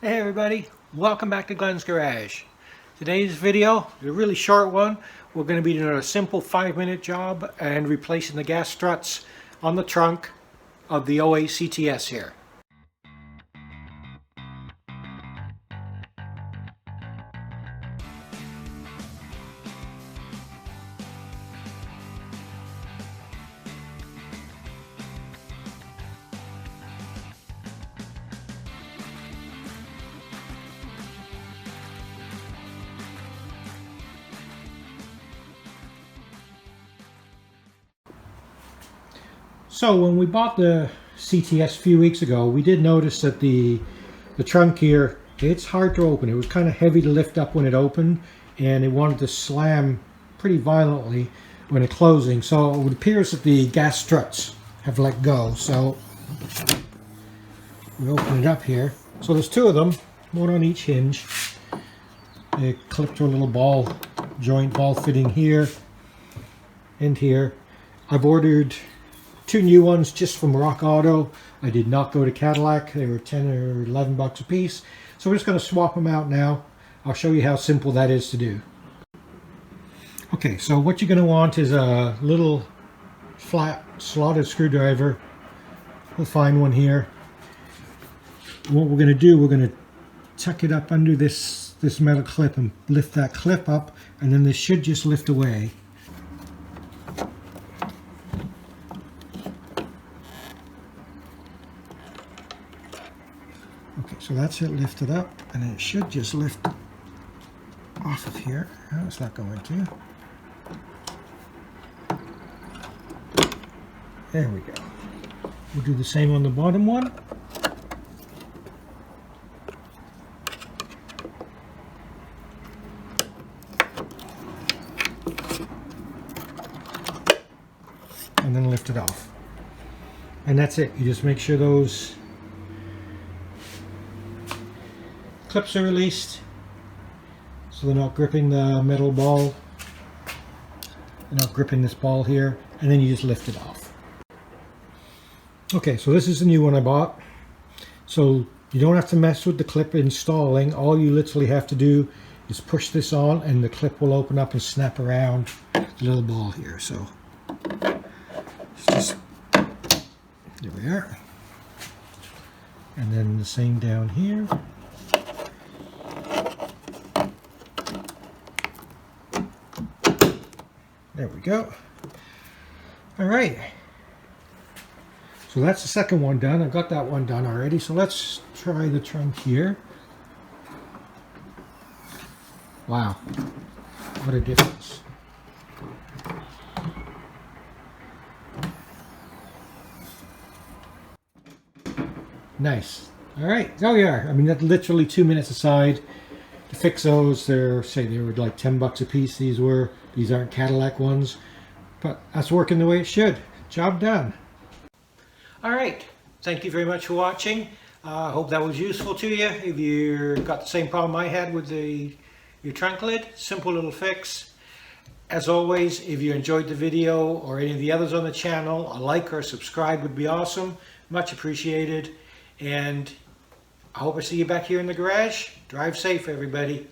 Hey everybody, welcome back to Glenn's Garage. Today's video is a really short one. We're going to be doing a simple 5-minute job and replacing the gas struts on the trunk of the '08 CTS here. So when we bought the CTS a few weeks ago, we did notice that the trunk here, it's hard to open. It was kind of heavy to lift up when it opened, and it wanted to slam pretty violently when it closing. So it appears that the gas struts have let go. So we open it up here. So there's two of them, one on each hinge. They clip to a little ball joint, ball fitting here and here. I've ordered two new ones just from Rock Auto. I did not go to Cadillac. They were 10 or 11 bucks a piece. So we're just going to swap them out now. I'll show you how simple that is to do. Okay, so what you're going to want is a little flat slotted screwdriver. We'll find one here. What we're going to do, we're going to tuck it up under this metal clip and lift that clip up, and then this should just lift away. Okay, so that's it lifted up, and it should just lift off of here. Oh, it's not going to. There we go. We'll do the same on the bottom one. And then lift it off. And that's it. You just make sure those clips are released so they're not gripping the metal ball. They're not gripping this ball here, and then you just lift it off. Okay, so this is the new one I bought. So you don't have to mess with the clip installing. All you literally have to do is push this on and the clip will open up and snap around the little ball here. So it's just, there we are. And then the same down here. There we go. All right. So that's the second one done. I've got that one done already. So let's try the trunk here. Wow. What a difference. Nice. All right. There we are. I mean, that's literally 2 minutes aside to fix those. They were like 10 bucks a piece. These aren't Cadillac ones, but that's working the way it should. Job done. All right. Thank you very much for watching. I hope that was useful to you. If you've got the same problem I had with your trunk lid, simple little fix. As always, if you enjoyed the video or any of the others on the channel, a like or subscribe would be awesome. Much appreciated. And I hope I see you back here in the garage. Drive safe, everybody.